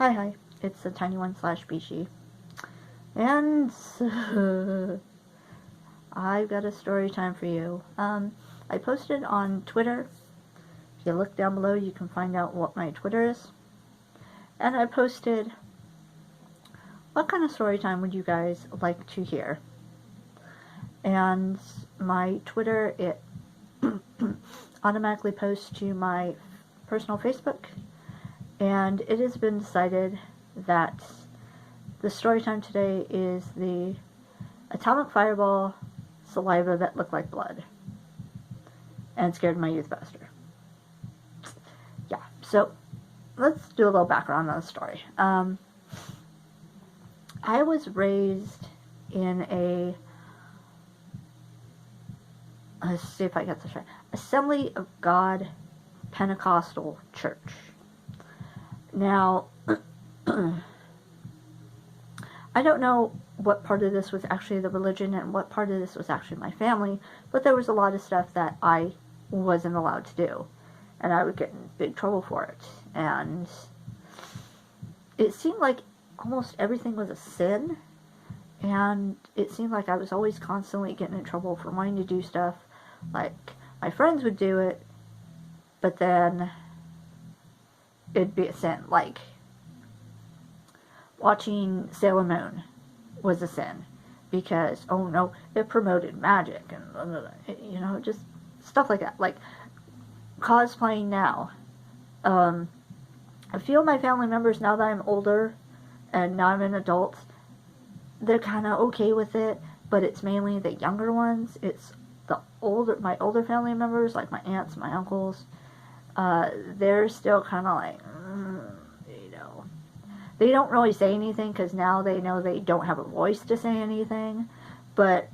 Hi, it's the tiny one slash Bishi, and I've got a story time for you. I posted on Twitter. If you look down below, you can find out what my Twitter is. And I posted, what kind of story time would you guys like to hear? And my Twitter, it automatically posts to my personal Facebook. And it has been decided that the story time today is the atomic fireball saliva that looked like blood and scared my youth pastor. Yeah, so let's do a little background on the story. I was raised in let's see if I get this right, Assembly of God Pentecostal church. Now, I don't know what part of this was actually the religion and what part of this was actually my family, but there was a lot of stuff that I wasn't allowed to do, and I would get in big trouble for it. And it seemed like almost everything was a sin, and it seemed like I was always constantly getting in trouble for wanting to do stuff. Like, my friends would do it, but then it'd be a sin. Like, watching Sailor Moon was a sin because, oh no, it promoted magic and, just stuff like that. Like, cosplaying now. A few of my family members, now that I'm older and now I'm an adult, they're kind of okay with it, but it's mainly the younger ones. It's my older family members, like my aunts, my uncles. They're still kind of like, they don't really say anything because now they know they don't have a voice to say anything, but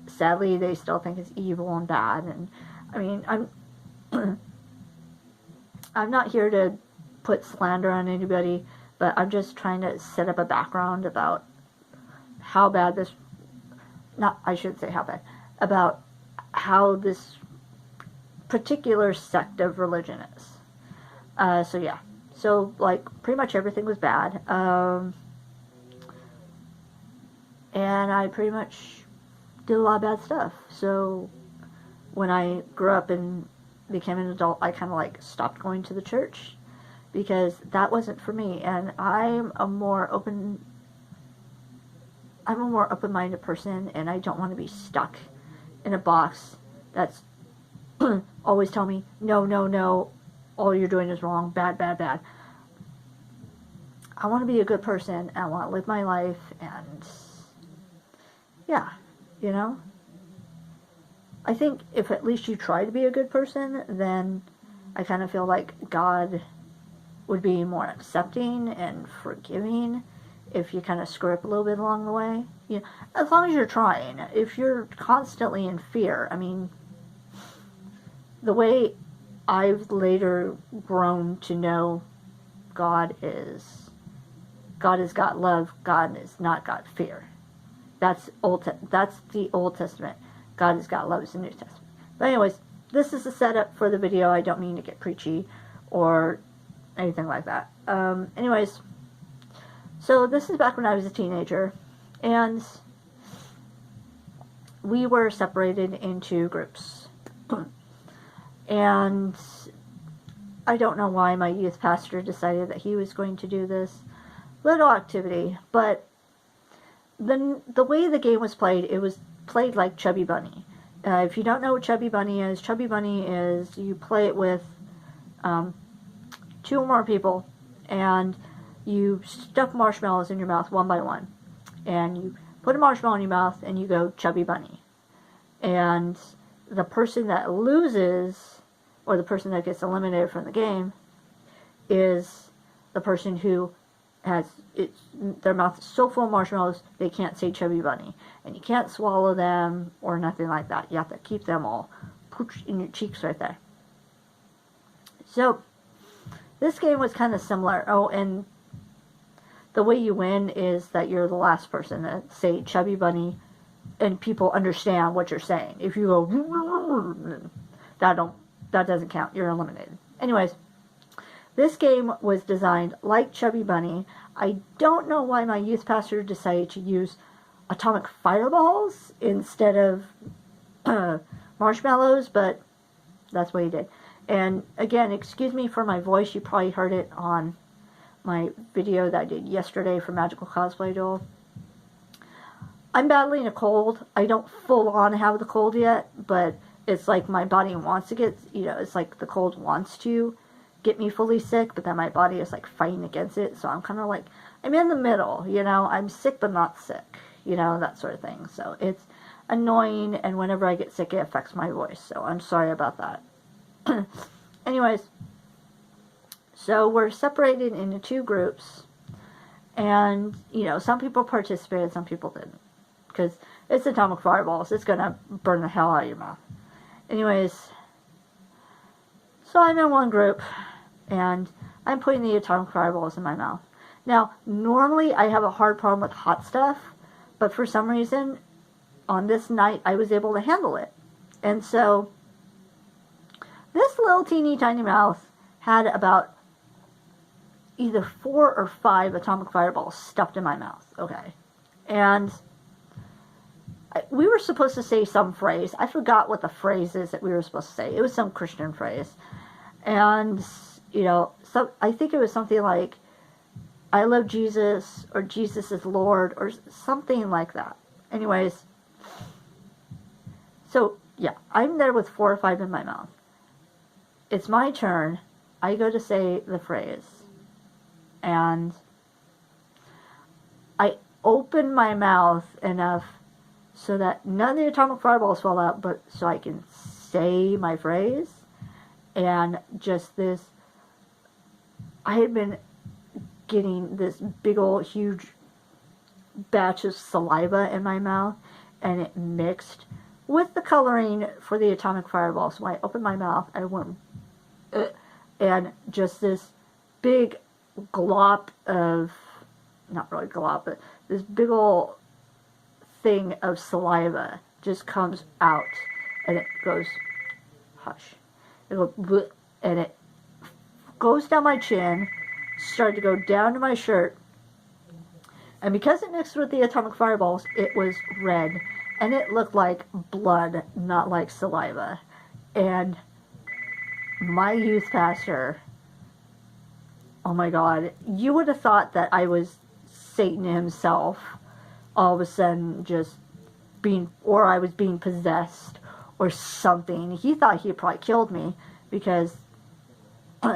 sadly they still think it's evil and bad. And I mean, I'm not here to put slander on anybody, but I'm just trying to set up a background about how bad this, I shouldn't say how bad, about how this particular sect of religion is. So yeah. So, like, pretty much everything was bad. And I pretty much did a lot of bad stuff. So, when I grew up and became an adult, I kind of, like, stopped going to the church because that wasn't for me. And I'm a more open-minded person, and I don't want to be stuck in a box that's always tell me, no, all you're doing is wrong, bad. I want to be a good person, and I want to live my life, and yeah, I think if at least you try to be a good person, then I kind of feel like God would be more accepting and forgiving if you kind of screw up a little bit along the way. As long as you're trying. If you're constantly in fear, I mean, the way I've later grown to know God is God love, God is not God fear. That's the Old Testament. God is God love is the New Testament. But anyways, this is a setup for the video. I don't mean to get preachy or anything like that. Anyways, so this is back when I was a teenager, and we were separated into groups. And I don't know why my youth pastor decided that he was going to do this little activity, but the way the game was played, it was played like Chubby Bunny. If you don't know what Chubby Bunny is you play it with 2 or more people, and you stuff marshmallows in your mouth one by one, and you put a marshmallow in your mouth and you go Chubby Bunny, and the person that loses, or the person that gets eliminated from the game, is the person who has their mouth is so full of marshmallows they can't say Chubby Bunny, and you can't swallow them or nothing like that. You have to keep them all pooch in your cheeks right there. So this game was kind of similar. Oh, and the way you win is that you're the last person to say Chubby Bunny and people understand what you're saying. If you go, that doesn't count. You're eliminated. Anyways, This game was designed like Chubby Bunny. I don't know why my youth pastor decided to use atomic fireballs instead of marshmallows, but that's what he did. And again, excuse me for my voice. You probably heard it on my video that I did yesterday for Magical Cosplay Duel. I'm battling a cold. I don't full on have the cold yet, but it's like my body wants to get, it's like the cold wants to get me fully sick, but then my body is like fighting against it. So I'm kind of like, I'm in the middle, I'm sick but not sick, that sort of thing. So it's annoying, and whenever I get sick, it affects my voice. So I'm sorry about that. Anyways, so we're separated into two groups, and, some people participated, some people didn't, because it's atomic fireballs. It's going to burn the hell out of your mouth. Anyways, so I'm in one group, and I'm putting the atomic fireballs in my mouth. Now, normally I have a hard problem with hot stuff, but for some reason, on this night, I was able to handle it. And so, this little teeny tiny mouth had about either 4 or 5 atomic fireballs stuffed in my mouth, okay? And we were supposed to say some phrase. I forgot what the phrase is that we were supposed to say. It was some Christian phrase. And, so I think it was something like, I love Jesus, or Jesus is Lord, or something like that. Anyways, so, yeah, I'm there with 4 or 5 in my mouth. It's my turn. I go to say the phrase. And I open my mouth enough so that none of the atomic fireballs fall out, but so I can say my phrase. And just this, I had been getting this big old huge batch of saliva in my mouth, and it mixed with the coloring for the atomic fireball. So when I opened my mouth, I went, and just this big glop of, not really glop, but this big old thing of saliva just comes out, and it goes, hush. It goes, and it goes down my chin, started to go down to my shirt, and because it mixed with the atomic fireballs, it was red, and it looked like blood, not like saliva. And my youth pastor, oh my God, you would have thought that I was Satan himself, all of a sudden just or I was being possessed or something. He thought he had probably killed me because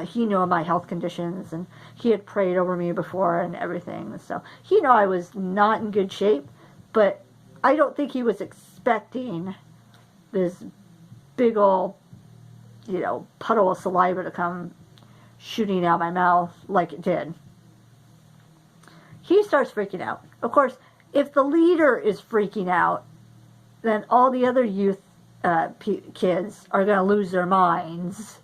he knew my health conditions, and he had prayed over me before and everything. So he knew I was not in good shape, but I don't think he was expecting this big old, puddle of saliva to come shooting out my mouth like it did. He starts freaking out. Of course, if the leader is freaking out, then all the other youth kids are going to lose their minds.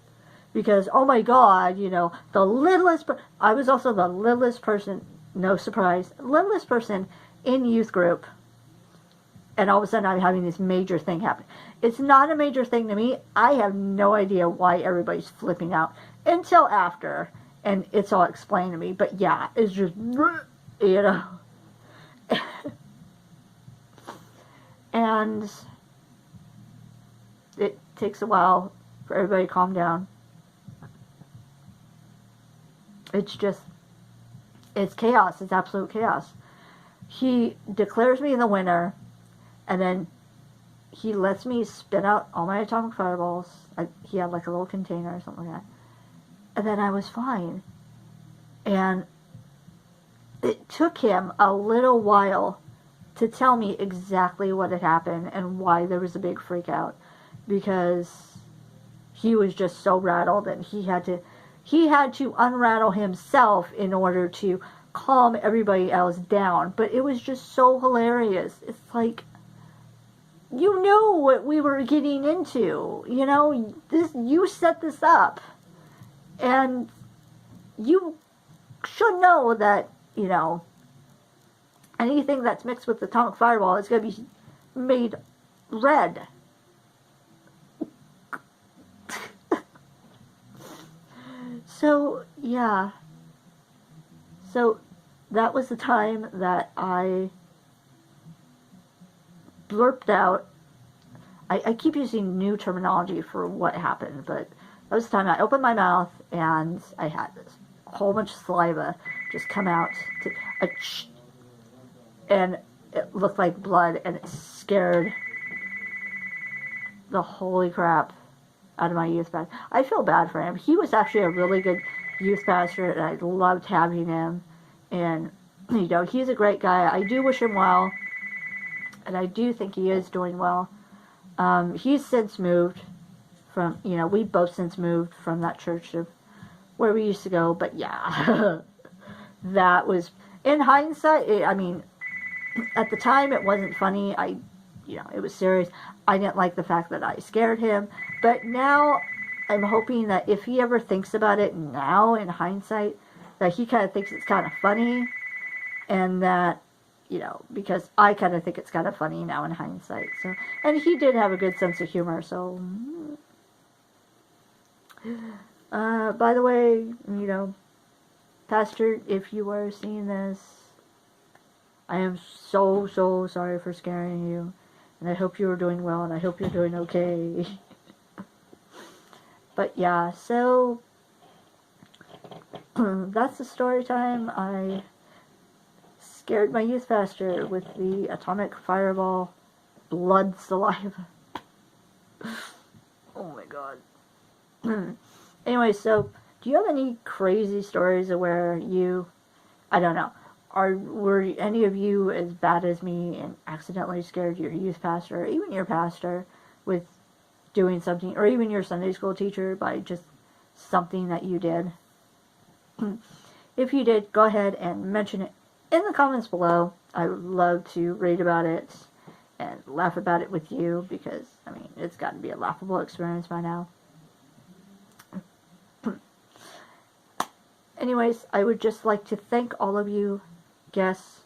Because, oh my God, the littlest, I was also the littlest person, no surprise, littlest person in youth group. And all of a sudden I'm having this major thing happen. It's not a major thing to me. I have no idea why everybody's flipping out until after. And it's all explained to me. But yeah, it's just, and it takes a while for everybody to calm down. It's chaos. It's absolute chaos. He declares me the winner, and then he lets me spit out all my atomic fireballs. He had like a little container or something like that. And then I was fine. And it took him a little while to tell me exactly what had happened and why there was a big freak out. Because he was just so rattled, and he had to unrattle himself in order to calm everybody else down. But it was just so hilarious. It's like, you knew what we were getting into. You set this up. And you should know that, anything that's mixed with atomic fireball is going to be made red. So, yeah. So that was the time that I blurped out. I keep using new terminology for what happened, but that was the time I opened my mouth and I had this whole bunch of saliva just come out, and it looked like blood, and it scared the holy crap out of my youth pastor. I feel bad for him. He was actually a really good youth pastor, and I loved having him. And, he's a great guy. I do wish him well, and I do think he is doing well. He's since moved from, we both since moved from that church of where we used to go. But yeah, that was, in hindsight, at the time it wasn't funny. It was serious. I didn't like the fact that I scared him. But now I'm hoping that if he ever thinks about it now in hindsight, that he kind of thinks it's kind of funny. And that, because I kind of think it's kind of funny now in hindsight. So, and he did have a good sense of humor. So, by the way, Pastor, if you are seeing this, I am so, so sorry for scaring you. And I hope you are doing well, and I hope you're doing okay. But yeah, so that's the story time. I scared my youth pastor with the atomic fireball blood saliva. Oh my god. Anyway, so do you have any crazy stories of where I don't know, were any of you as bad as me and accidentally scared your youth pastor, or even your pastor, with doing something, or even your Sunday school teacher by just something that you did? If you did, go ahead and mention it in the comments below. I would love to read about it and laugh about it with you, because, it's got to be a laughable experience by now. Anyways, I would just like to thank all of you guests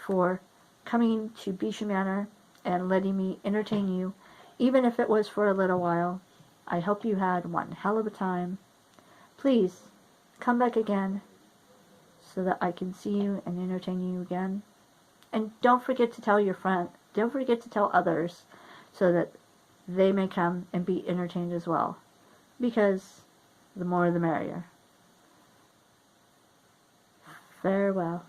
for coming to Bishu Manor and letting me entertain you, even if it was for a little while. I hope you had one hell of a time. Please, come back again so that I can see you and entertain you again. And don't forget to tell your friend, don't forget to tell others, so that they may come and be entertained as well. Because the more the merrier. Farewell.